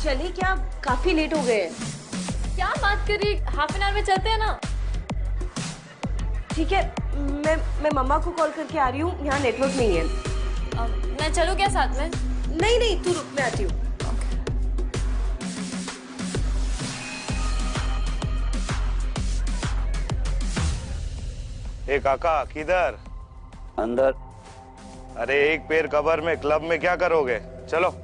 चलिए क्या, काफी लेट हो गए हैं। क्या बात कर रही, हाफ एन आवर में चलते हैं ना। ठीक है, मैं मम्मा को कॉल करके आ रही हूँ, यहाँ नेटवर्क नहीं है। मैं चलूँ क्या साथ में? नहीं नहीं, तू रुक, मैं आती हूँ। ए काका, किधर? अंदर। अरे एक पैर कबर में, क्लब में क्या करोगे? चलो।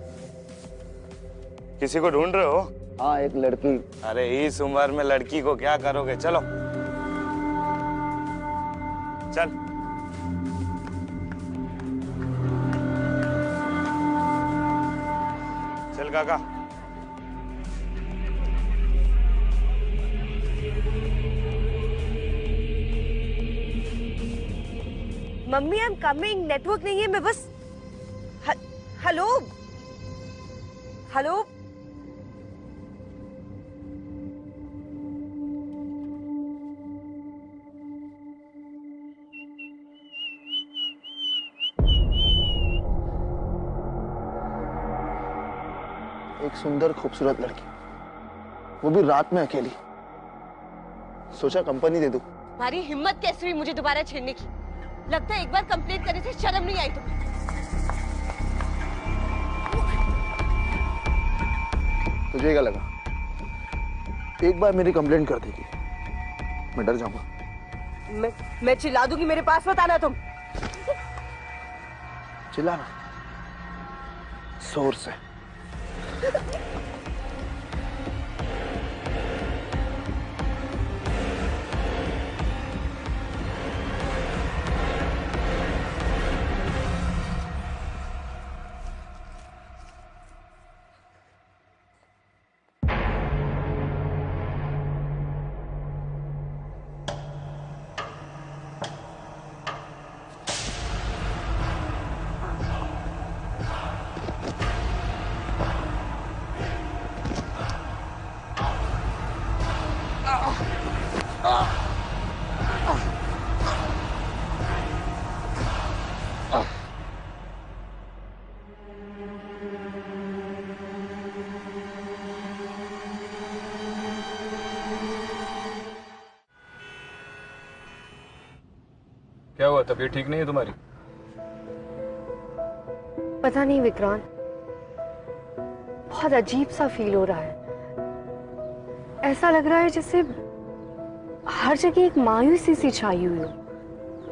किसी को ढूंढ रहे हो? हाँ, एक लड़की। अरे इस उम्र में लड़की को क्या करोगे? चलो चल। चल काका। Mummy I am coming, network नहीं है, मैं बस हेलो हेलो। एक सुंदर खूबसूरत लड़की, वो भी रात में अकेली। सोचा कंपनी दे दूं। तुम्हारी हिम्मत कैसे हुई मुझे दोबारा छेड़ने की? लगता है एक बार कंप्लेंट करने से शर्म नहीं आई तुम्हें। तुझे क्या लगा एक बार मेरी कंप्लेंट कर देगी मैं डर जाऊंगा? मैं चिल्ला दूंगी, मेरे पास मत आना तुम। चिल्लाना जोर से। क्या हुआ, तबीयत ठीक नहीं है तुम्हारी? पता नहीं विक्रांत, बहुत अजीब सा फील हो रहा है। ऐसा लग रहा है जैसे हर जगह एक मायूसी सी छाई हुई हो।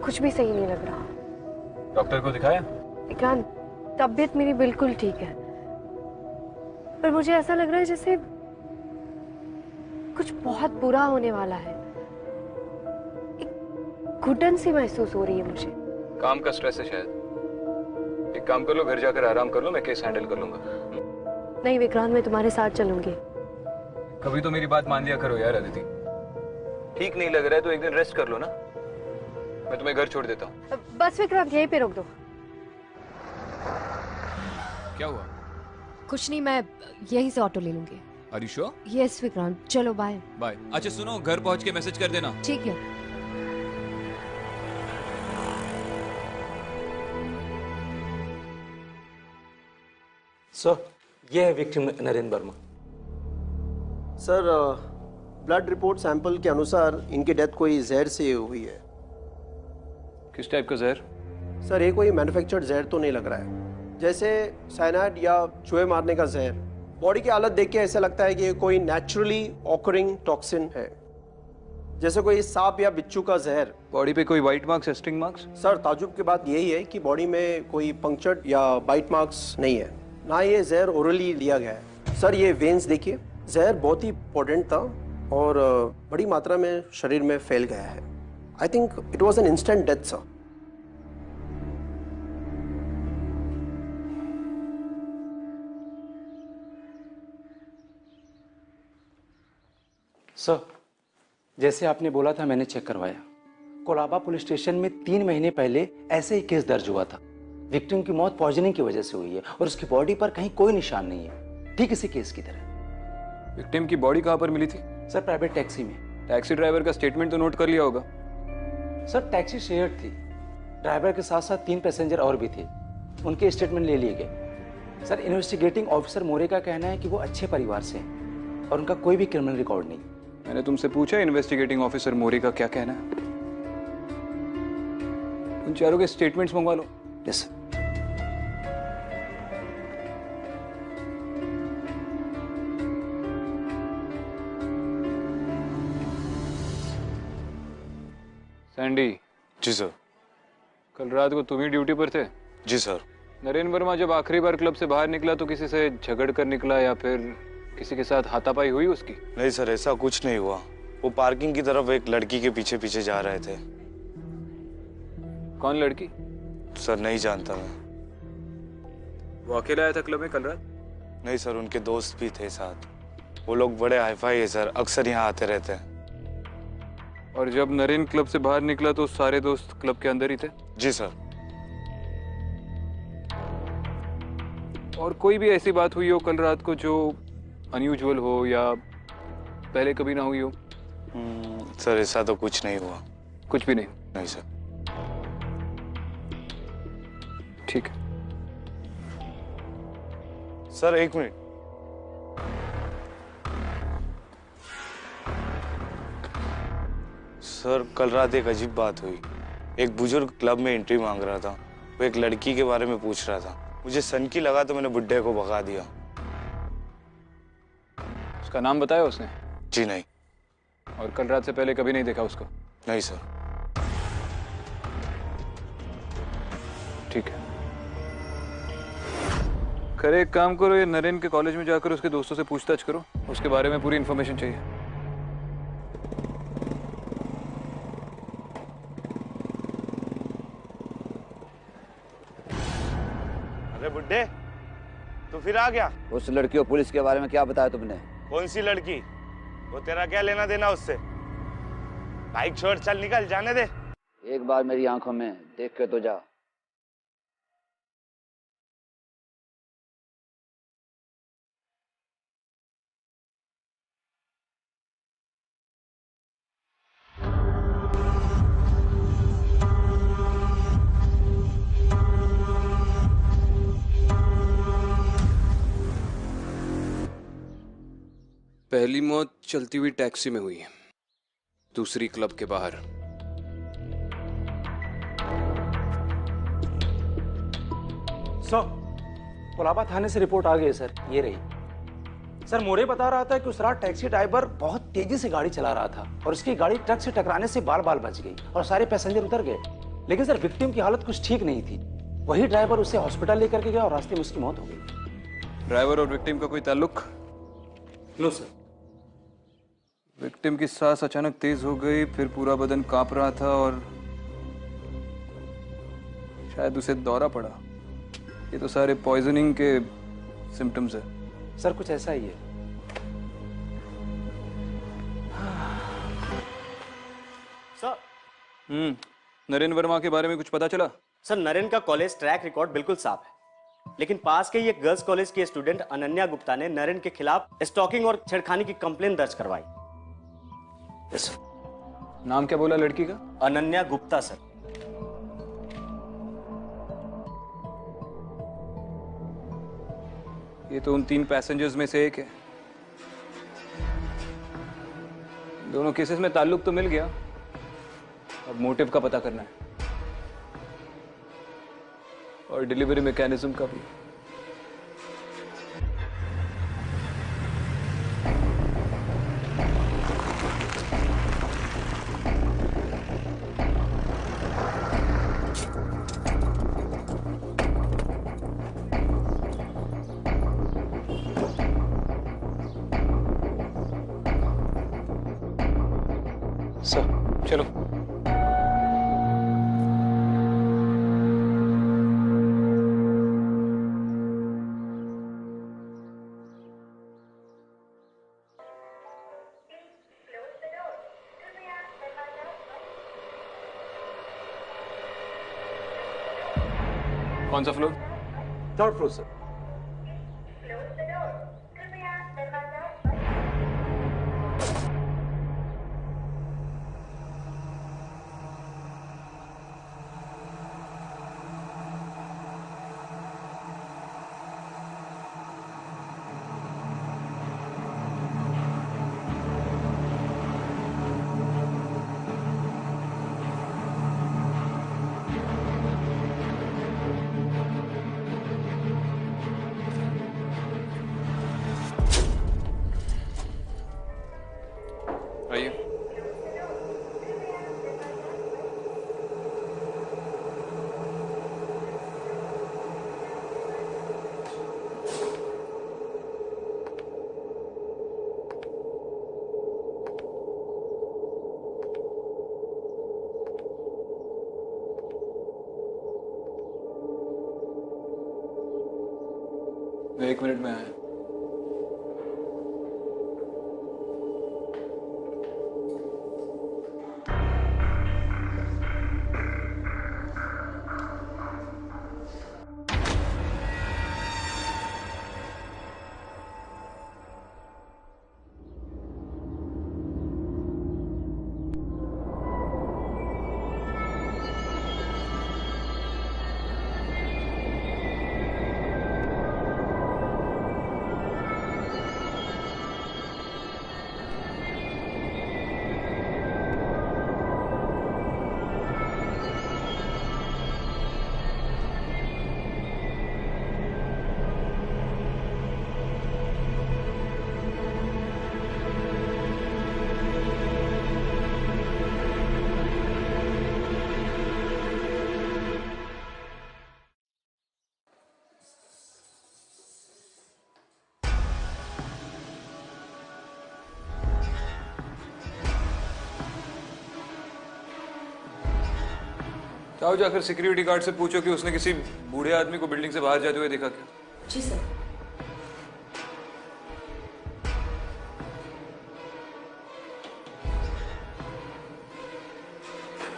कुछ भी सही नहीं लग रहा। डॉक्टर को दिखाया? विक्रांत, तबीयत मेरी बिल्कुल ठीक है, पर मुझे ऐसा लग रहा है जैसे कुछ बहुत बुरा होने वाला है। एक घुटन सी महसूस हो रही है मुझे। काम का स्ट्रेस है शायद। एक काम कर लो, घर जाकर आराम कर लो, मैं केस हैंडल कर लूंगा। नहीं विक्रांत, मैं तुम्हारे साथ चलूंगी। कभी तो मेरी बात मान लिया करो यार अदिति। ठीक नहीं लग रहा है तो एक दिन रेस्ट कर लो ना, मैं तुम्हें घर छोड़ देता हूँ। बस विक्रांत, यहीं पे रोक दो। क्या हुआ? कुछ नहीं, मैं यहीं से ऑटो ले लूंगी। Are you sure? Yes Vikrant, चलो बाय। बाय। अच्छा सुनो, घर पहुंच के मैसेज कर देना। ठीक है। सर, ये है victim Narendra Verma. Sir, blood report sample के अनुसार इनकी डेथ कोई जहर से हुई है। किस टाइप का जहर? सर, ये कोई मैन्युफैक्चर्ड जहर तो नहीं लग रहा है, जैसे साइनाइड या चूहे मारने का जहर। बॉडी की हालत देख के ऐसा लगता है कि ये कोई नेचुरली ऑकरिंग टॉक्सिन है, जैसे कोई सांप या बिच्छू का जहर। बॉडी पे कोई white marks, sting marks? Sir, ताजुब की बात यही है कि बॉडी में कोई पंक्चर्ड या बाइट मार्क्स नहीं है, ना ये जहर ओरली लिया गया है। सर, ये वेन्स देखिए, जहर बहुत ही पोटेंट था और बड़ी मात्रा में शरीर में फैल गया है। I think it was an instant death sir. Sir, जैसे आपने बोला था मैंने चेक करवाया। कोलाबा पुलिस स्टेशन में 3 महीने पहले ऐसे ही केस दर्ज हुआ था। विक्टिम की मौत पॉइजनिंग की वजह से हुई है और उसकी बॉडी पर कहीं कोई निशान नहीं है, ठीक इसी केस की तरह। विक्टिम की बॉडी कहाँ पर मिली थी? सर, प्राइवेट टैक्सी में। टैक्सी ड्राइवर का स्टेटमेंट तो नोट कर लिया होगा? सर, टैक्सी शेयर्ड थी, ड्राइवर के साथ साथ 3 पैसेंजर और भी थे, उनके स्टेटमेंट ले लिए गए। सर इन्वेस्टिगेटिंग ऑफिसर मोरे का कहना है कि वो अच्छे परिवार से हैं और उनका कोई भी क्रिमिनल रिकॉर्ड नहीं। मैंने तुमसे पूछा इन्वेस्टिगेटिंग ऑफिसर मोरे का क्या कहना है? उन चारों के स्टेटमेंट्स मंगवा लो। Yes sir. सैंडी। जी सर। कल रात को तुम ही ड्यूटी पर थे? जी सर। नरेन वर्मा जब आखिरी बार क्लब से बाहर निकला तो किसी से झगड़ कर निकला या फिर किसी के साथ हाथापाई हुई उसकी? नहीं सर, ऐसा कुछ नहीं हुआ। वो पार्किंग की तरफ एक लड़की के पीछे पीछे जा रहे थे। कौन लड़की? सर नहीं जानता मैं। वो अकेला आया था क्लब में कल रात? नहीं सर, उनके दोस्त भी थे साथ। वो लोग बड़े हाईफाई है सर, अक्सर यहाँ आते रहते हैं। और जब नरेन क्लब से बाहर निकला तो सारे दोस्त क्लब के अंदर ही थे? जी सर। और कोई भी ऐसी बात हुई हो कल रात को जो अनयूजुअल हो या पहले कभी ना हुई हो? सर ऐसा तो कुछ नहीं हुआ। कुछ भी नहीं? नहीं सर। ठीक है सर, एक मिनट। सर कल रात एक अजीब बात हुई। एक बुजुर्ग क्लब में एंट्री मांग रहा था। वो एक लड़की के बारे में पूछ रहा था। मुझे सनकी लगा तो मैंने बुड्ढे को भगा दिया। उसका नाम बताया उसने? जी नहीं। और कल रात से पहले कभी नहीं देखा उसको? नहीं सर। ठीक है। करे एक काम करो, ये नरेन के कॉलेज में जाकर उसके दोस्तों से पूछताछ करो, उसके बारे में पूरी इन्फॉर्मेशन चाहिए। अरे बुड्ढे, तू फिर आ गया? उस लड़की और पुलिस के बारे में क्या बताया तुमने? कौन सी लड़की? वो तेरा क्या लेना देना उससे? बाइक छोड़, चल निकल, जाने दे। एक बार मेरी आंखों में देख के तो जा। पहली मौत चलती हुई टैक्सी में हुई है, दूसरी क्लब के बाहर। सर कोलाबा थाने से रिपोर्ट आ गई है सर, ये रही। सर मोरे बता रहा था कि उस रात टैक्सी ड्राइवर बहुत तेजी से गाड़ी चला रहा था और उसकी गाड़ी ट्रक से टकराने से बाल बाल बच गई और सारे पैसेंजर उतर गए। लेकिन सर विक्टिम की हालत कुछ ठीक नहीं थी। वही ड्राइवर उसे हॉस्पिटल लेकर के गया और रास्ते में उसकी मौत हो गई। ड्राइवर और विक्टिम का कोई ताल्लुक? No sir. विक्टिम की सांस अचानक तेज हो गई, फिर पूरा बदन कांप रहा था और शायद उसे दौरा पड़ा। ये तो सारे पॉइजनिंग के सिम्टम्स है। सर कुछ ऐसा ही है। सर। नरेन वर्मा के बारे में कुछ पता चला? सर नरेन का कॉलेज ट्रैक रिकॉर्ड बिल्कुल साफ है, लेकिन पास के ही एक गर्ल्स कॉलेज की स्टूडेंट अनन्या गुप्ता ने नरेन के खिलाफ स्टॉकिंग और छेड़खानी की कंप्लेन दर्ज करवाई। यस। नाम क्या बोला लड़की का? अनन्या गुप्ता सर। ये तो उन 3 पैसेंजर्स में से एक है। दोनों केसेस में ताल्लुक तो मिल गया, अब मोटिव का पता करना है और डिलीवरी मैकेनिज्म का भी। सर चलो। कौन सा floor? 3rd floor sir. 1 minute में आया। जाओ जाकर सिक्योरिटी गार्ड से पूछो कि उसने किसी बूढ़े आदमी को बिल्डिंग से बाहर जाते हुए देखा क्या। जी सर।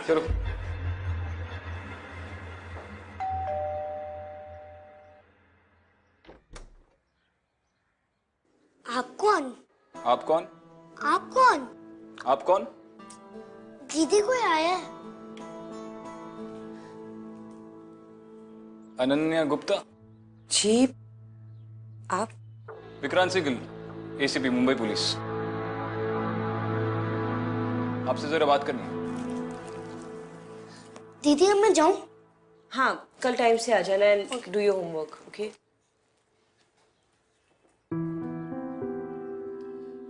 चलो। आप कौन? आप कौन? आप कौन? आप कौन? दीदी कोई आया है? अनन्या गुप्ता। जी आप? Vikrant single, ACP Mumbai police. आपसे जरा बात करनी है। दीदी अब मैं जाऊं? हाँ, कल टाइम से आ जाना and do your homework, okay?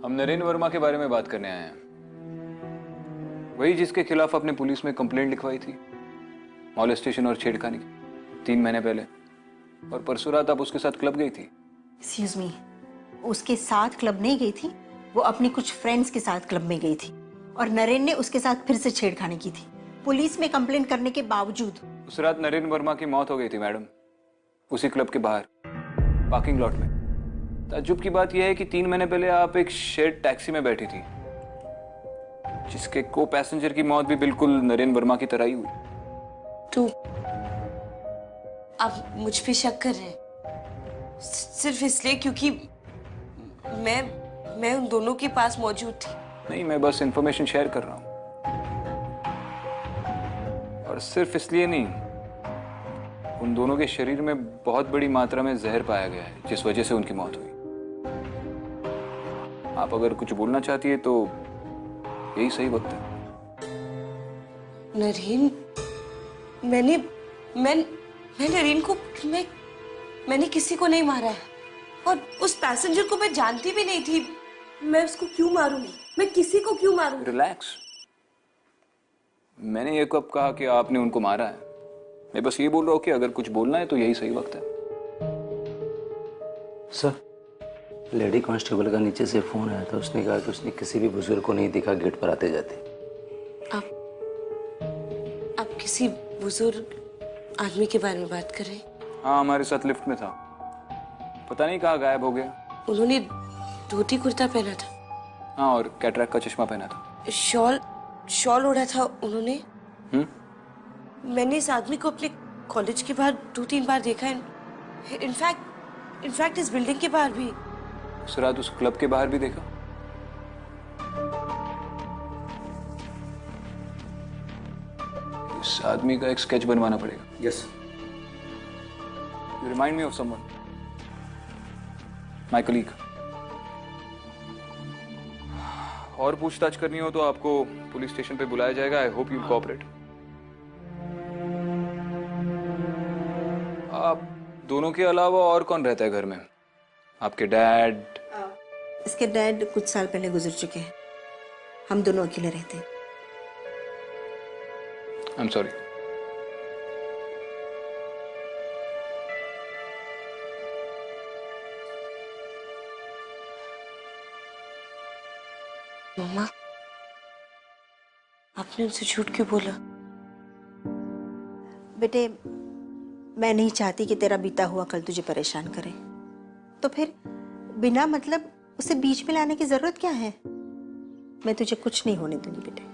हम नरेंद्र वर्मा के बारे में बात करने आए हैं। वही जिसके खिलाफ आपने पुलिस में कंप्लेंट लिखवाई थी, मॉलेस्टेशन और छेड़खानी की, 3 महीने पहले। और परसों रात आप उसके साथ क्लब गई थी। एक्सक्यूज मी, उसके साथ क्लब नहीं गई थी, वो अपने कुछ फ्रेंड्स के साथ क्लब में गई थी और नरेंद्र ने उसके साथ फिर से छेड़खानी की थी। पुलिस में कंप्लेंट करने के बावजूद उस रात नरेंद्र वर्मा की मौत हो गई थी मैडम, उसी क्लब के बाहर पार्किंग लॉट में। ताज्जुब की बात यह है कि 3 महीने पहले आप एक शेयर्ड टैक्सी में बैठी थी, जिसके को पैसेंजर की मौत भी बिल्कुल नरेंद्र वर्मा की तरह ही हुई। तो आप मुझ पे शक कर रहे हैं सिर्फ इसलिए क्योंकि मैं उन दोनों के पास मौजूद थी? नहीं, मैं बस इंफॉर्मेशन शेयर कर रहा हूं। और सिर्फ इसलिए नहीं, उन दोनों के शरीर में बहुत बड़ी मात्रा में जहर पाया गया है, जिस वजह से उनकी मौत हुई। आप अगर कुछ बोलना चाहती है तो यही सही वक्त है। नरेन, मैं नरेन को मैंने किसी को नहीं मारा है और उस पैसेंजर को मैं जानती भी नहीं थी। मैं उसको क्यों मारूंगी? मैं किसी को क्यों मारूंगी? रिलैक्स। मैंने ये कब कहा कि आपने उनको मारा है? मैं बस ये बोल रहा हूँ कि अगर कुछ बोलना है तो यही सही वक्त है। सर, लेडी कांस्टेबल का नीचे से फोन आया था। उसने कहा कि उसने किसी भी बुजुर्ग को नहीं देखा गेट पर आते जाते। आप किसी बुजुर्ग आदमी के बारे में बात कर रहे हैं? हाँ, हमारे साथ लिफ्ट में था, पता नहीं कहाँ गायब हो गया। उन्होंने धोती कुर्ता पहना था। हाँ, और कैटरैक्ट का चश्मा पहना था। शॉल ओढ़ा था उन्होंने। मैंने इस आदमी को अपने कॉलेज के बाहर 2-3 बार देखा है। इनफैक्ट इस बिल्डिंग के बाहर भी। उस रात उस क्लब के बाहर भी देखा। इस आदमी का एक स्केच बनवाना पड़ेगा। Yes. You remind me of someone. My colleague. और पूछताछ करनी हो तो आपको पुलिस स्टेशन पे बुलाया जाएगा। I hope you cooperate. आप दोनों के अलावा और कौन रहता है घर में? आपके डैड? इसके डैड कुछ साल पहले गुजर चुके हैं। हम दोनों अकेले रहते हैं। I am sorry. मम्मा, आपने उनसे झूठ क्यों बोला? बेटे, मैं नहीं चाहती कि तेरा बीता हुआ कल तुझे परेशान करे। तो फिर बिना मतलब उसे बीच में लाने की जरूरत क्या है? मैं तुझे कुछ नहीं होने दूंगी बेटे।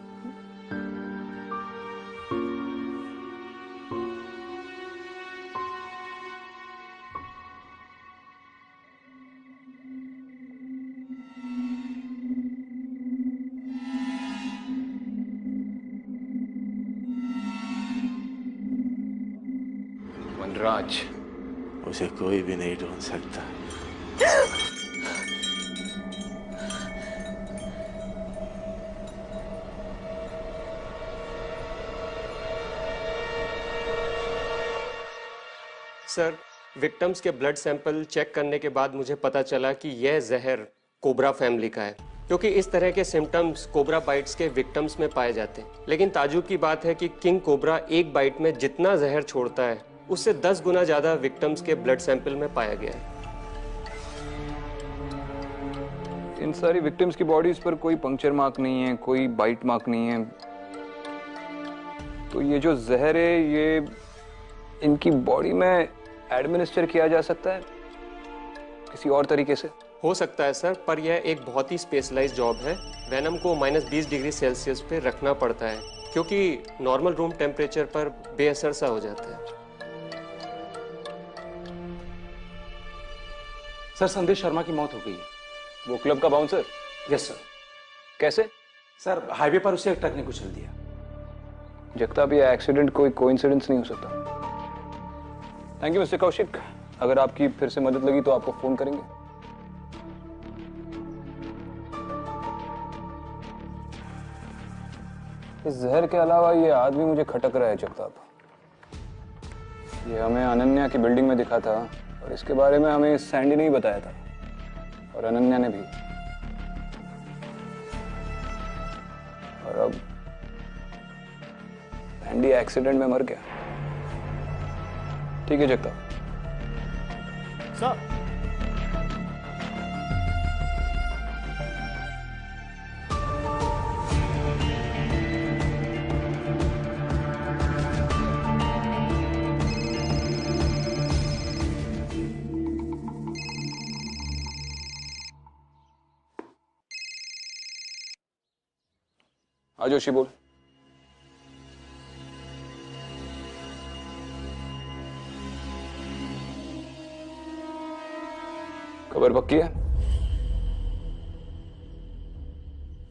वनराज, उसे कोई भी नहीं ढूंढ सकता। सर, विक्टिम्स के ब्लड सैंपल चेक करने के बाद मुझे पता चला कि यह जहर कोबरा फैमिली का है, क्योंकि इस तरह के सिम्टम्स कोबरा बाइट्स के विक्टिम्स में पाए जाते हैं। लेकिन ताजुब की बात है कि किंग कोबरा एक बाइट में जितना जहर छोड़ता है उससे 10 गुना ज्यादा विक्टिम्स के ब्लड सैंपल में पाया गया है। इन सारी विक्टिम्स की बॉडीज पर कोई पंक्चर मार्क नहीं है, कोई बाइट मार्क नहीं है, तो ये जो जहर है ये इनकी बॉडी में एडमिनिस्टर किया जा सकता है किसी और तरीके से? हो सकता है सर, पर यह एक बहुत ही स्पेशलाइज्ड जॉब है। वेनम को -20 डिग्री सेल्सियस पे रखना पड़ता है, क्योंकि नॉर्मल रूम टेम्परेचर पर बेअसर सा हो जाता है। सर, संदेश शर्मा की मौत हो गई है। वो क्लब का बाउंसर? Yes sir. कैसे? सर, हाईवे पर उसे एक ट्रक ने कुचल दिया। जगताप, ये एक्सीडेंट कोई कोइंसिडेंस नहीं हो सकता। Thank you mister Kaushik. अगर आपकी फिर से मदद लगी तो आपको फोन करेंगे। इस जहर के अलावा ये आदमी मुझे खटक रहा है जगताप। ये हमें अनन्या की बिल्डिंग में दिखा था और इसके बारे में हमें सैंडी ने ही बताया था, और अनन्या ने भी। और अब सैंडी एक्सीडेंट में मर गया। ठीक है जगताप। सर, हाँ जोशी बोल। खबर पक्की है?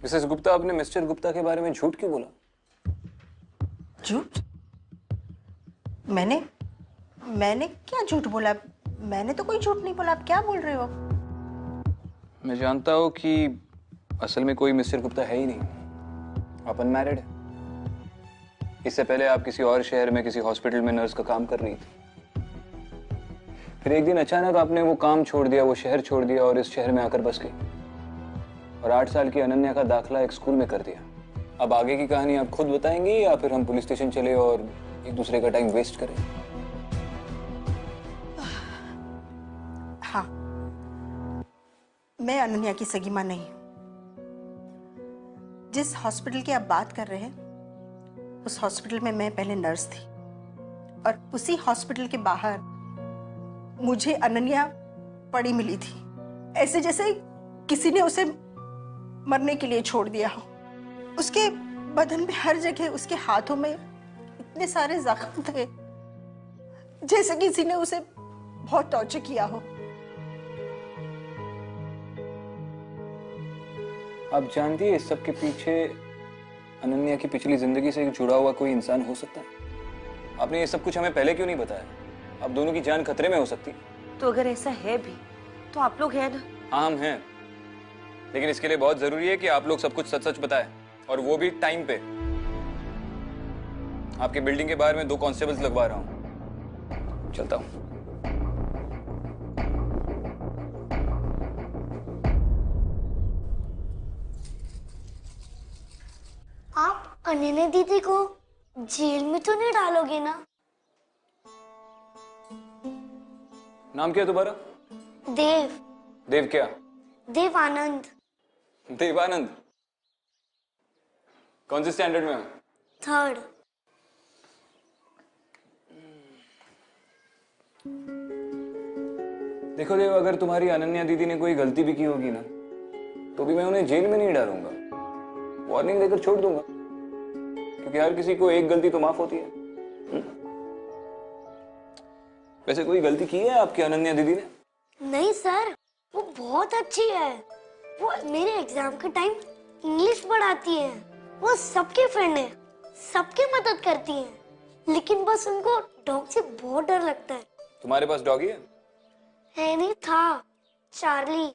मिसेस गुप्ता, आपने मिस्टर गुप्ता के बारे में झूठ क्यों बोला? झूठ? मैंने क्या झूठ बोला? मैंने तो कोई झूठ नहीं बोला। आप क्या बोल रहे हो? मैं जानता हूं कि असल में कोई मिस्टर गुप्ता है ही नहीं। आप अनमैरिड है। इससे पहले आप किसी और शहर में किसी हॉस्पिटल में नर्स का काम कर रही थी। फिर एक दिन अचानक आपने वो काम छोड़ दिया, वो शहर छोड़ दिया और इस शहर में आकर बस गई, और 8 साल की अनन्या का दाखला एक स्कूल में कर दिया। अब आगे की कहानी आप खुद बताएंगी या फिर हम पुलिस स्टेशन चले और एक दूसरे का टाइम वेस्ट करें? हाँ, मैं अनन्या की सगी मां नहीं। जिस हॉस्पिटल की आप बात कर रहे हैं उस हॉस्पिटल में मैं पहले नर्स थी, और उसी हॉस्पिटल के बाहर मुझे अनन्या पड़ी मिली थी, ऐसे जैसे किसी ने उसे मरने के लिए छोड़ दिया हो। उसके बदन में हर जगह, उसके हाथों में इतने सारे जख्म थे जैसे किसी ने उसे बहुत टॉर्चर किया हो। आप जानती है इस सब के पीछे अनन्या की पिछली जिंदगी से जुड़ा हुआ कोई इंसान हो सकता है? आपने ये सब कुछ हमें पहले क्यों नहीं बताया? अब दोनों की जान खतरे में हो सकती है। तो अगर ऐसा है भी तो आप लोग हैं ना? हाँ, हम हैं, लेकिन इसके लिए बहुत जरूरी है कि आप लोग सब कुछ सच सच बताएं, और वो भी टाइम पे। आपके बिल्डिंग के बाहर में 2 कांस्टेबल्स लगवा रहा हूं। चलता हूं। आप अनन्या दीदी को जेल में तो नहीं डालोगे ना? नाम क्या है तुम्हारा? देव। देव क्या? देवानंद। देवानंद? कौन से स्टैंडर्ड में हो? 3rd। देखो देव, अगर तुम्हारी अनन्या दीदी ने कोई गलती भी की होगी ना, तो भी मैं उन्हें जेल में नहीं डालूंगा, वार्निंग देकर छोड़ दूंगा, क्योंकि हर किसी को एक गलती तो माफ होती है। वैसे कोई गलती की है आपकी अनन्या दीदी ने? नहीं सर, वो बहुत अच्छी है। वो मेरे एग्जाम के टाइम इंग्लिश पढ़ाती है। वो सबके फ्रेंड है, सबकी मदद करती है, लेकिन बस उनको डॉग से बहुत डर लगता है। तुम्हारे पास डॉगी है? नहीं था, चार्ली।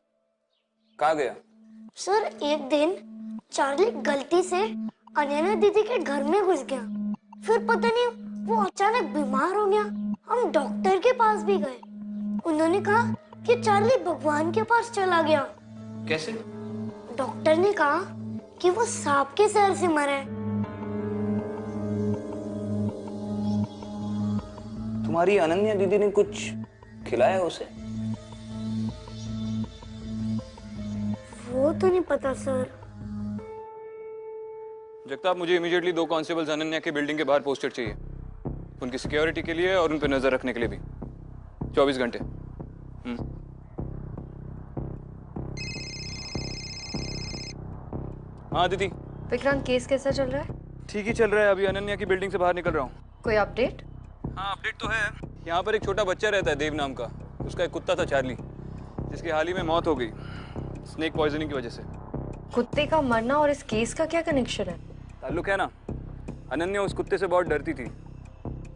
कहाँ गया? सर एक दिन चार्ली गलती से अनन्या दीदी के घर में घुस गया। फिर पता नहीं वो अचानक बीमार हो गया। हम डॉक्टर के पास भी गए। उन्होंने कहा कि चार्ली भगवान के पास चला गया। कैसे? डॉक्टर ने कहा कि वो सांप के जहर से मरा है। तुम्हारी अनन्या दीदी ने कुछ खिलाया उसे? वो तो नहीं पता सर। जगताप, मुझे इमीडिएटली 2 कांस्टेबल्स अनन्या के बिल्डिंग के बाहर पोस्टेड चाहिए, उनकी सिक्योरिटी के लिए और उन पर नजर रखने के लिए भी, 24 घंटे। हाँ दीदी। विक्रांत, केस कैसा चल रहा है? ठीक ही चल रहा है, अभी अनन्या की बिल्डिंग से बाहर निकल रहा हूँ। कोई अपडेट? हाँ अपडेट तो है। यहाँ पर एक छोटा बच्चा रहता है देव नाम का, उसका एक कुत्ता था चार्ली, जिसकी हाल ही में मौत हो गई स्नेक पॉइजनिंग की वजह से। कुत्ते का मरना और इस केस का क्या कनेक्शन है? ताल्लुक है ना, अनन्या उस कुत्ते से बहुत डरती थी।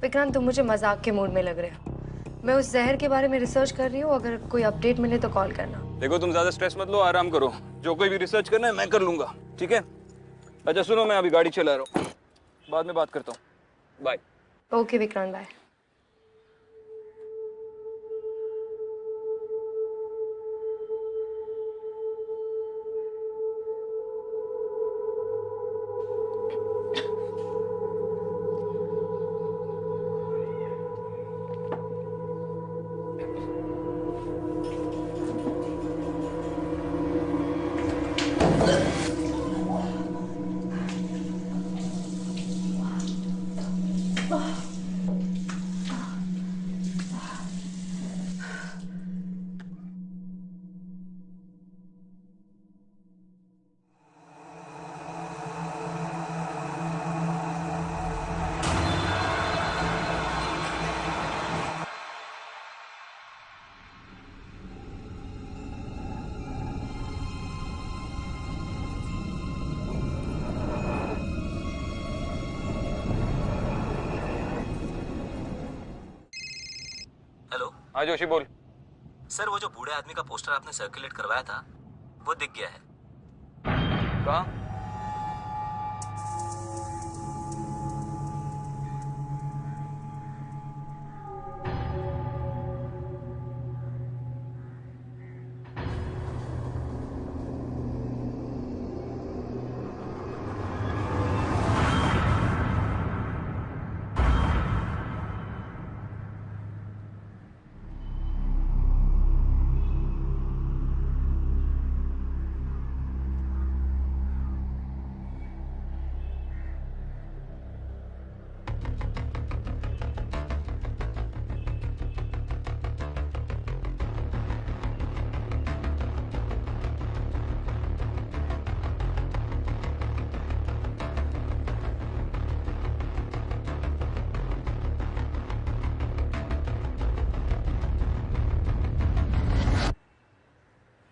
विक्रांत, तुम मुझे मजाक के मूड में लग रहे हो। मैं उस जहर के बारे में रिसर्च कर रही हूँ, अगर कोई अपडेट मिले तो कॉल करना। देखो तुम ज्यादा स्ट्रेस मत लो, आराम करो, जो कोई भी रिसर्च करना है मैं कर लूंगा, ठीक है? अच्छा सुनो, मैं अभी गाड़ी चला रहा हूँ, बाद में बात करता हूँ, bye. Okay Vikrant, bye. Hello. हाँ जोशी बोल। सर वो जो बूढ़े आदमी का पोस्टर आपने सर्कुलेट करवाया था वो दिख गया है। कहाँ?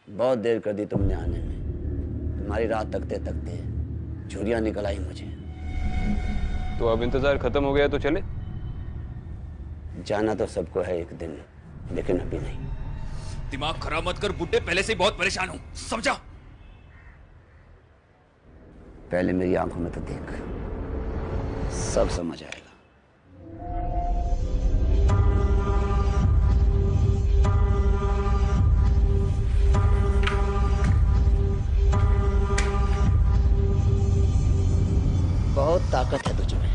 बहुत देर कर दी तुमने आने में। तुम्हारी रात तकते तकते झुर्रियाँ निकल आई मुझे। तो अब इंतजार खत्म हो गया तो चले? जाना तो सबको है एक दिन, लेकिन अभी नहीं। दिमाग खराब मत कर बुड्ढे, पहले से ही बहुत परेशान हूं, समझा? पहले मेरी आंखों में तो देख, सब समझ आएगा। बहुत ताकत है तुझ में,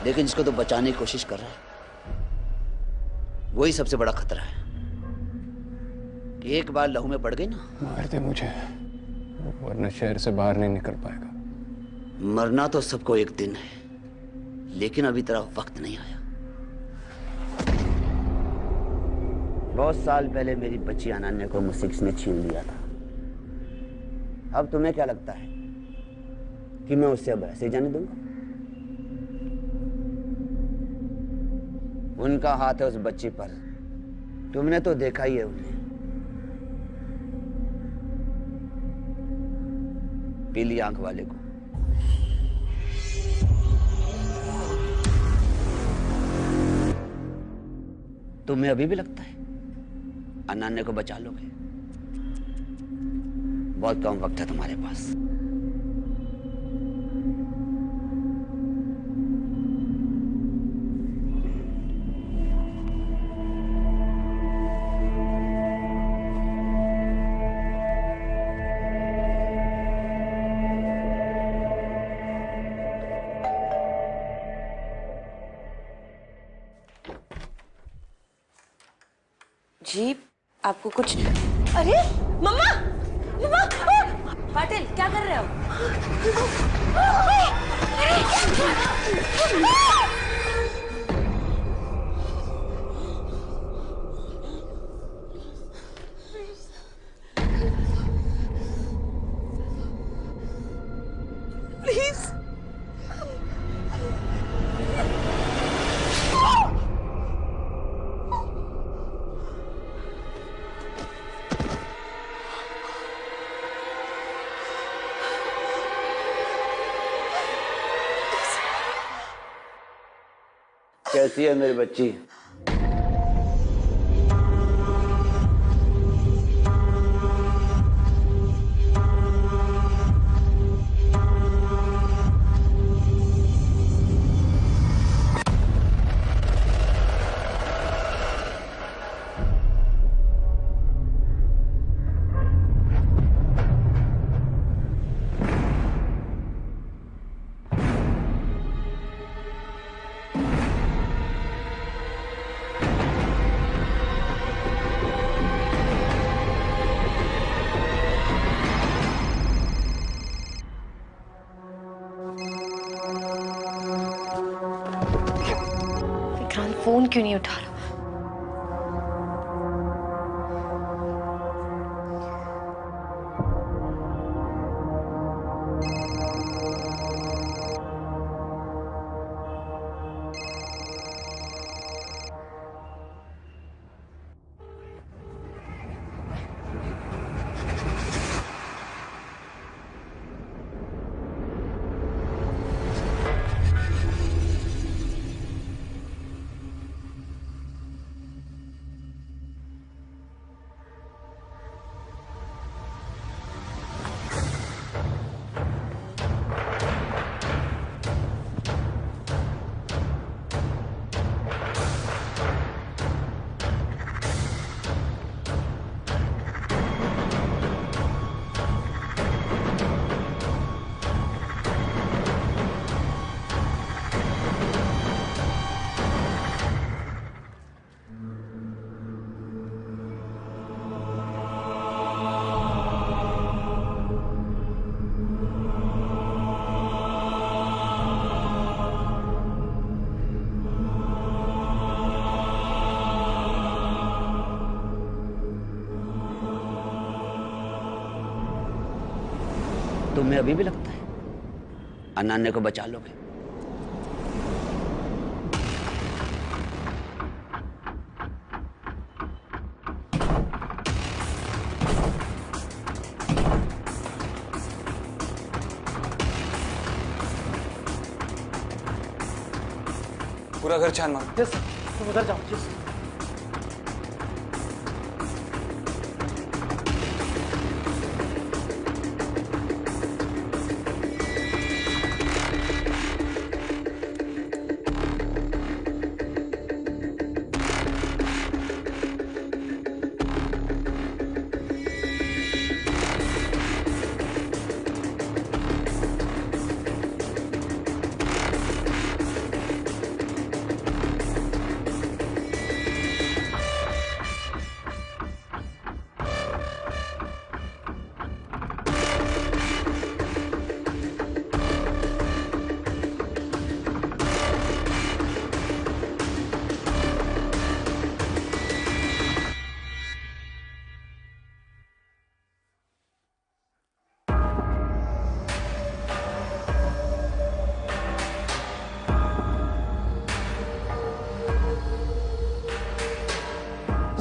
लेकिन जिसको तो बचाने की कोशिश कर रहा है वही सबसे बड़ा खतरा है। एक बार लहू में पड़ गई ना, मार दे मुझे, वरना शहर से बाहर नहीं निकल पाएगा। मरना तो सबको एक दिन है, लेकिन अभी तेरा वक्त नहीं आया। बहुत साल पहले मेरी बच्ची अनन्या को मुझसे किसने छीन लिया था। अब तुम्हें क्या लगता है कि मैं उससे अब ऐसे ही जाने दूंगा? उनका हाथ है उस बच्ची पर, तुमने तो देखा ही है उन्हें। पीली आंख वाले को। तुम्हें अभी भी लगता है अनन्या को बचा लोगे? बहुत कम वक्त है तुम्हारे पास। जी आपको कुछ? अरे मम्मा, मम्मा, पाटिल क्या कर रहे हो? प्लीज कैसी है मेरी बच्ची? फोन क्यों नहीं उठा रहा? तुम्हें अभी भी लगता है अनन्या को बचा लोगे? पूरा घर छान मारो। यस, तुम उधर जाओ। यस।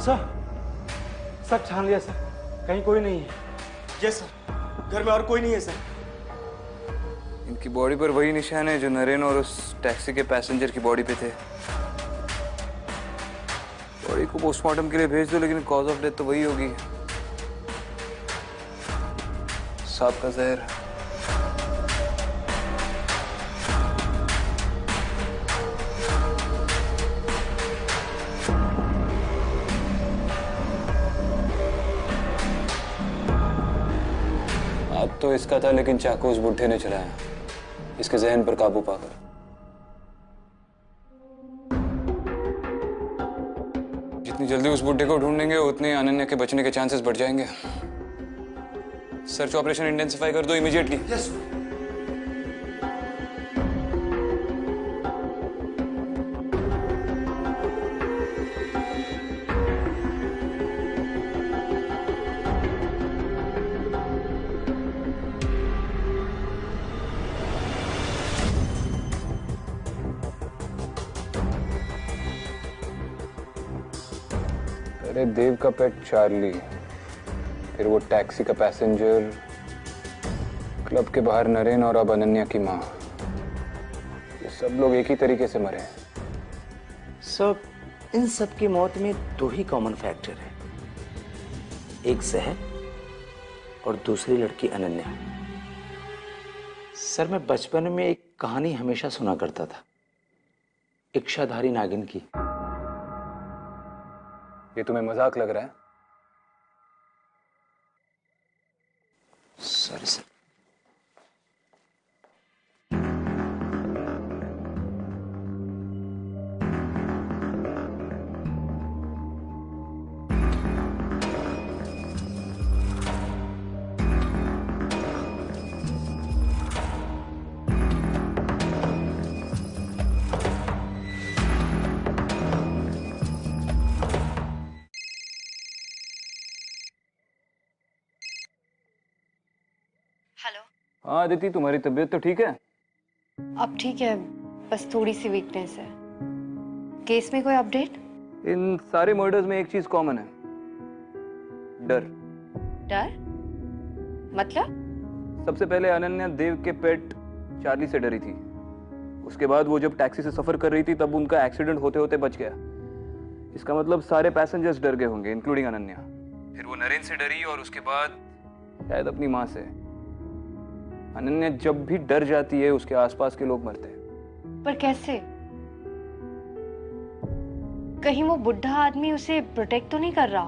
सब छान लिया सर, कहीं कोई नहीं है। यस सर, घर में और कोई नहीं है सर। इनकी बॉडी पर वही निशान है जो नरेन और उस टैक्सी के पैसेंजर की बॉडी पे थे। बॉडी को पोस्टमार्टम के लिए भेज दो, लेकिन कॉज ऑफ डेथ तो वही होगी, सांप का जहर। अब तो इसका था, लेकिन चाकू उस बुढ़े ने चलाया, इसके जहन पर काबू पाकर। जितनी जल्दी उस बुढ़े को ढूंढेंगे उतने अनन्या के बचने के चांसेस बढ़ जाएंगे। सर्च ऑपरेशन इंटेंसिफाई कर दो इमीडिएटली। यस। अरे देव का पेट चार्ली, फिर वो टैक्सी का पैसेंजर, क्लब के बाहर नरेन और अब अनन्या की माँ, ये सब लोग एक ही तरीके से मरे हैं। सब इन सब की मौत में दो ही कॉमन फैक्टर है, एक जहर और दूसरी लड़की अनन्या। सर मैं बचपन में एक कहानी हमेशा सुना करता था, इच्छाधारी नागिन की। ये तुम्हें मजाक लग रहा है? Sorry sir. हाँ अदिति, तुम्हारी तबीयत तो ठीक है? अब ठीक है, बस थोड़ी सी वीकनेस है। केस में कोई अपडेट? इन सारे मर्डर्स में एक चीज कॉमन है, डर। डर? मतलब? सबसे पहले अनन्या देव के पेट चार्ली से डरी थी। उसके बाद वो जब टैक्सी से सफर कर रही थी तब उनका एक्सीडेंट होते होते बच गया। इसका मतलब सारे पैसेंजर्स डर गए होंगे, इंक्लूडिंग अनन्या। फिर वो नरेन से डरी और उसके बाद शायद अपनी माँ से। अनन्या जब भी डर जाती है उसके आसपास के लोग मरते हैं। पर कैसे? कहीं वो बुढ़ा आदमी उसे प्रोटेक्ट तो नहीं कर रहा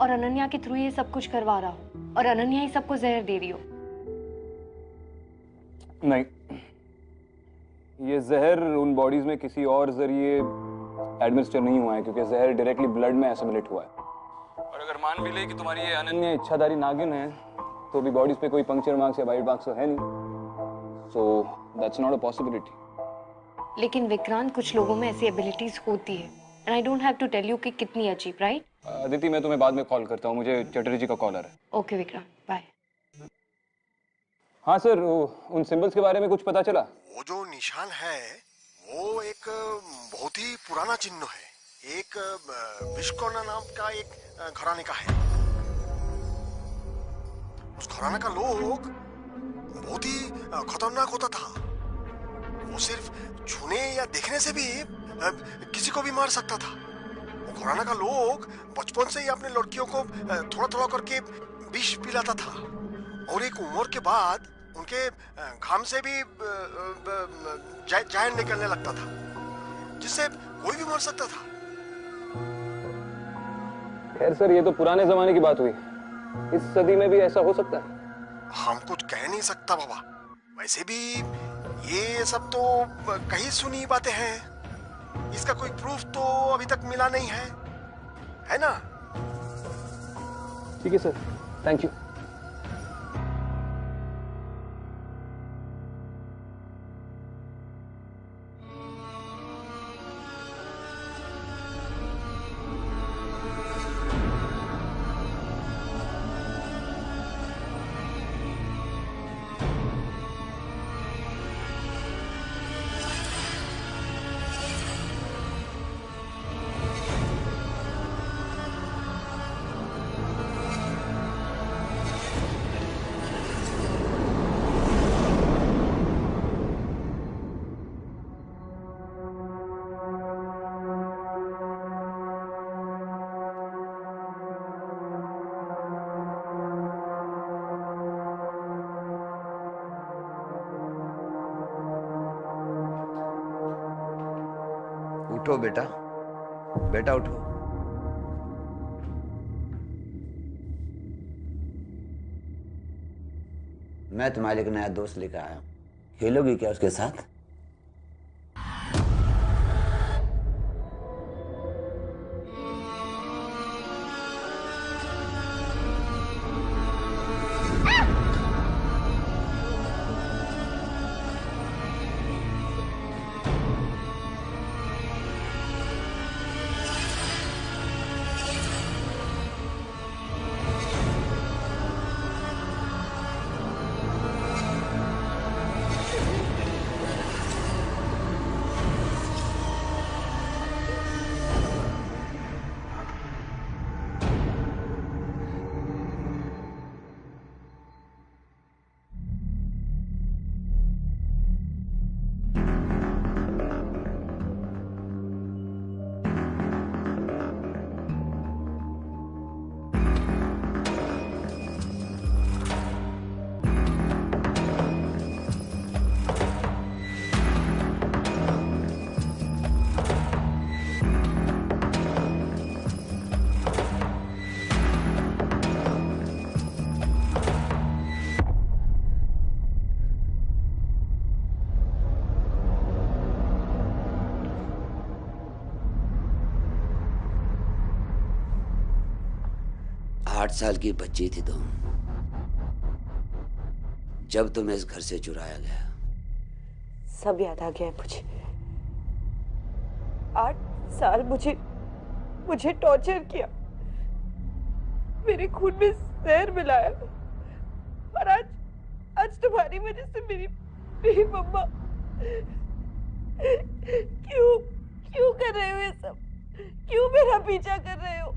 और अनन्या के थ्रू ये सब कुछ करवा रहा हो और अनन्या ही सबको जहर दे रही हो? नहीं, ये जहर उन बॉडीज में किसी और जरिए एडमिनिस्टर नहीं हुआ है, क्योंकि जहर डायरेक्टली ब्लड में एसिमिलेट हुआ है। और अगर मान भी ले कि तुम्हारी ये अनन्या इच्छाधारी नागिन है, तो भी बॉडीज पे कोई पंक्चर मार्क्स या बाइट मार्क्स तो है नहीं, so that's not a possibility. लेकिन विक्रांत, कुछ लोगों में ऐसी एबिलिटीज होती है, and I don't have to tell you कि कितनी अजीब, राइट? अदिति, मैं तुम्हें बाद में कॉल करता हूँ, मुझे चटर्जी जी का कॉल आ रहा है। Okay Vikrant, bye. हाँ सर, उन सिंबल्स के बारे में कुछ पता चला? वो जो निशान है वो एक बहुत ही पुराना चिन्ह है, एक विश्वकर्मा नाम का एक घराने का है। उस घराने का लोग बहुत ही खतरनाक होता था। वो सिर्फ छूने या देखने से भी किसी को भी मार सकता था। वो घराने का लोग बचपन से ही अपने लड़कियों को थोड़ा थोड़ा करके विष पिलाता था, और एक उम्र के बाद उनके घाम से भी जहर निकलने लगता था, जिससे कोई भी मर सकता था। खैर सर, ये तो पुराने जमाने की बात हुई, इस सदी में भी ऐसा हो सकता है? हम कुछ कह नहीं सकता बाबा। वैसे भी ये सब तो कहीं सुनी बातें हैं, इसका कोई प्रूफ तो अभी तक मिला नहीं है ना? ठीक है सर, थैंक यू। उठो बेटा, बेटा उठो। मैं तुम्हारे लिए एक नया दोस्त लेकर आया हूं, खेलोगी क्या उसके साथ? आठ साल की बच्ची थी तुम जब तुम्हें इस घर से चुराया गया। सब याद आ गया है मुझे। 8 साल मुझे टॉर्चर किया, मेरे खून में जहर मिलाया, और आज तुम्हारी वजह से मेरी मम्मा। क्यों कर रहे हो ये सब? क्यों मेरा पीछा कर रहे हो?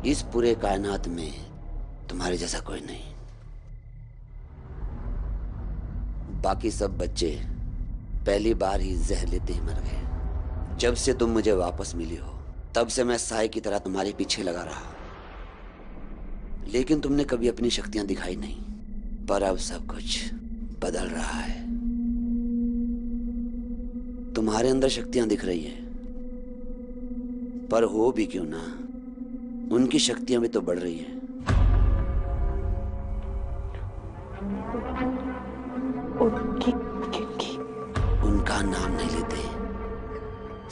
इस पूरे कायनात में तुम्हारे जैसा कोई नहीं। बाकी सब बच्चे पहली बार ही जहर लेते ही मर गए। जब से तुम मुझे वापस मिली हो तब से मैं साए की तरह तुम्हारे पीछे लगा रहा, लेकिन तुमने कभी अपनी शक्तियां दिखाई नहीं। पर अब सब कुछ बदल रहा है। तुम्हारे अंदर शक्तियां दिख रही है, पर हो भी क्यों ना, उनकी शक्तियां भी तो बढ़ रही हैं। उनका नाम नहीं लेते,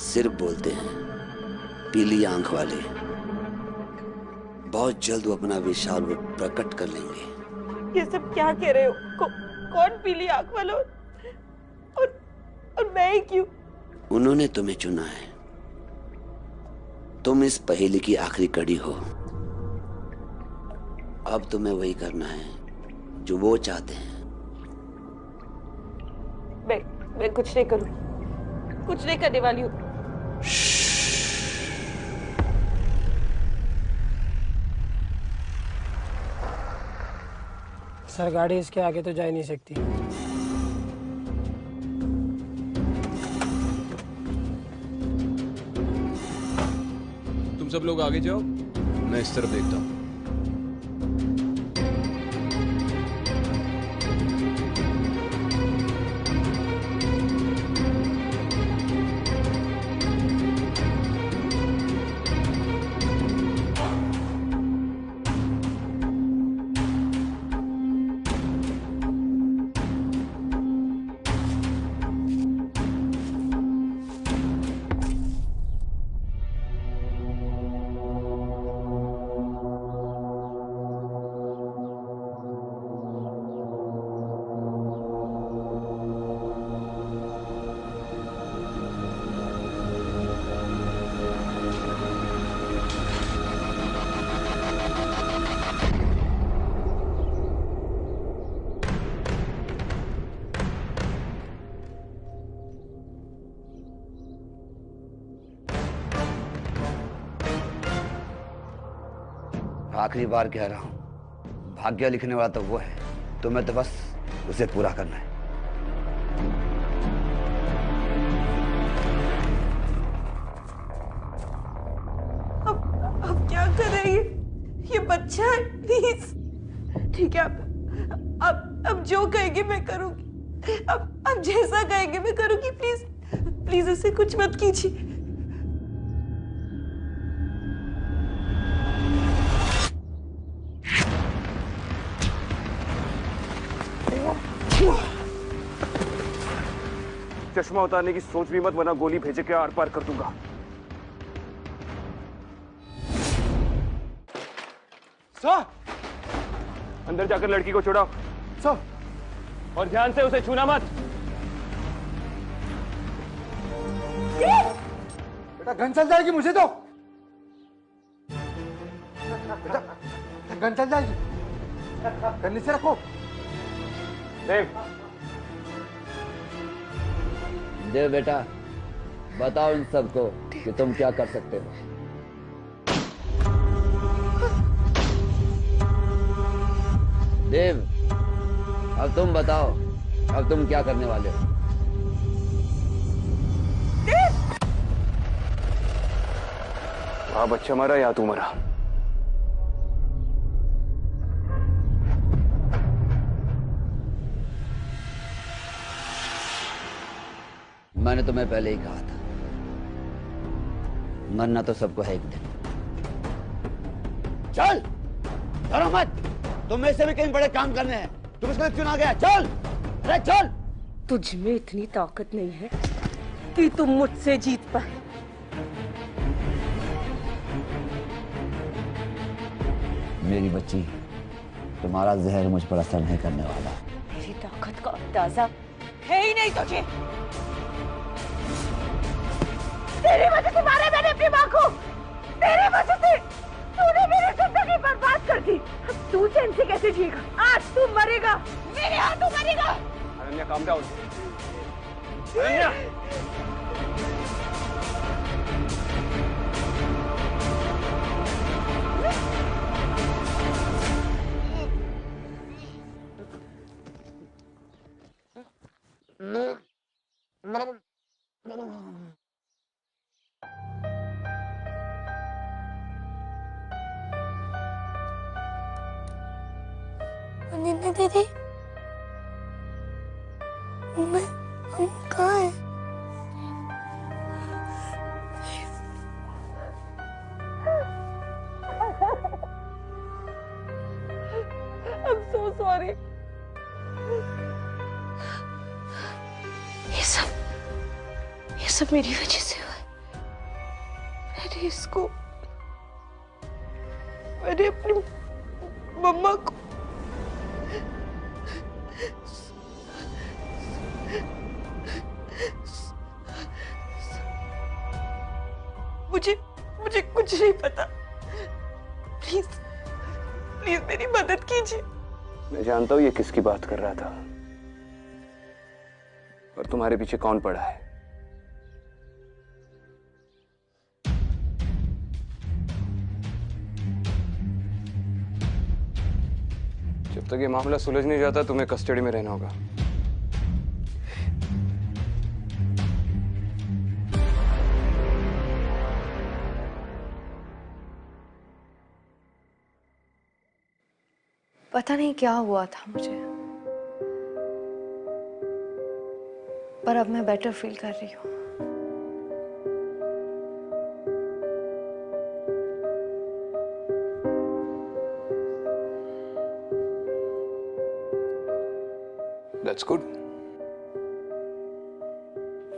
सिर्फ बोलते हैं पीली आंख वाले। बहुत जल्द वो अपना विशाल रूप प्रकट कर लेंगे। ये सब क्या कह रहे हो? कौन पीली आंख वाला? और मैं ही क्यों? उन्होंने तुम्हें चुना है। तुम इस पहेली की आखिरी कड़ी हो। अब तुम्हें वही करना है जो वो चाहते हैं। मैं कुछ नहीं करूं, कुछ नहीं करने वाली हूं। सर गाड़ी इसके आगे तो जा ही नहीं सकती। तुम सब लोग आगे जाओ, मैं इस तरफ देखता हूँ। आखिरी बार कह रहा हूं, भाग्य लिखने वाला तो वो है, तुम्हें तो बस उसे पूरा करना है। अब क्या करें? ये बच्चा है, प्लीज। ठीक है, अब जो कहेंगे मैं करूंगी। अब जैसा कहेंगे मैं करूंगी, प्लीज। प्लीज उसे कुछ मत कीजिए। चश्मा उतारने की सोच भी मत, वरना गोली भेजे के आर पार कर दूंगा। सर, अंदर जाकर लड़की को छुड़ाओ। सर, और ध्यान से उसे छूना मत। बेटा गन चल जाएगी, मुझे दो। बेटा गन चल जाएगी, गन नीचे रखो। देव बेटा, बताओ इन सबको कि तुम क्या कर सकते हो। देव, अब तुम बताओ, अब तुम क्या करने वाले हो। वहां बच्चा मरा या तू मरा। मैंने तुम्हें पहले ही कहा था, मरना तो सबको है एक दिन। चल, डरो मत, तुम्हें से भी कहीं बड़े काम करने हैं। तुम इसके लिए चुना गया, चल, अरे चल। तुझ में इतनी ताकत नहीं है कि तुम मुझसे जीत पाए। मेरी बच्ची, तुम्हारा जहर मुझ पर असर नहीं करने वाला। मेरी ताकत का अंदाजा है ही नहीं तुझे। तेरी वजह से मारा मैंने अपनी माँ को, तेरी वजह से तूने मेरी जिंदगी बर्बाद कर दी। अब तू चैन से कैसे जिएगा? आज तू मरेगा, मेरे हाथों मरेगा। Ananya, calm down. अनन्या, अनन्या दीदी, हम कहाँ हैं? I'm so sorry. ये सब मेरी वजह से हुआ। मैंने अपनी मम्मा को मुझे कुछ नहीं पता। प्लीज प्लीज मेरी मदद कीजिए। मैं जानता हूं ये किसकी बात कर रहा था और तुम्हारे पीछे कौन पड़ा है। जब तक ये मामला सुलझ नहीं जाता तुम्हें कस्टडी में रहना होगा। पता नहीं क्या हुआ था मुझे, पर अब मैं बेटर फील कर रही हूँ। That's good.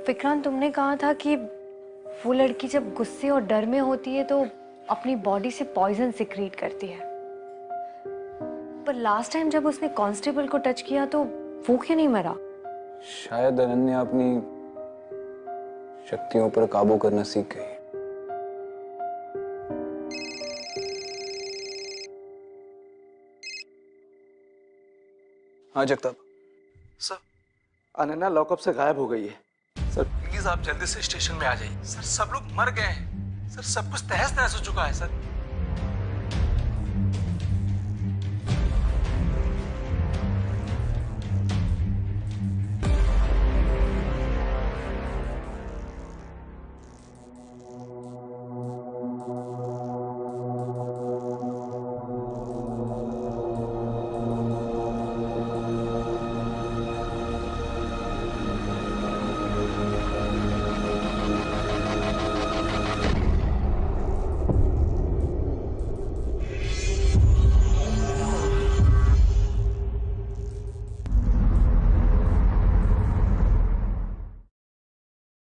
विक्रांत, तुमने कहा था कि वो लड़की जब गुस्से और डर में होती है तो अपनी बॉडी से पॉइजन सिक्रीट करती है, पर लास्ट टाइम जब उसने कांस्टेबल को टच किया तो वो क्यों नहीं मरा? शायद अनन्या अपनी शक्तियों पर काबू करना सीख गई। हाँ जगताप। सर, अनन्या लॉकअप से गायब हो गई है। सर प्लीज आप जल्दी से स्टेशन में आ जाइए। सर सब लोग मर गए हैं। सर सब कुछ तहस नहस हो चुका है। सर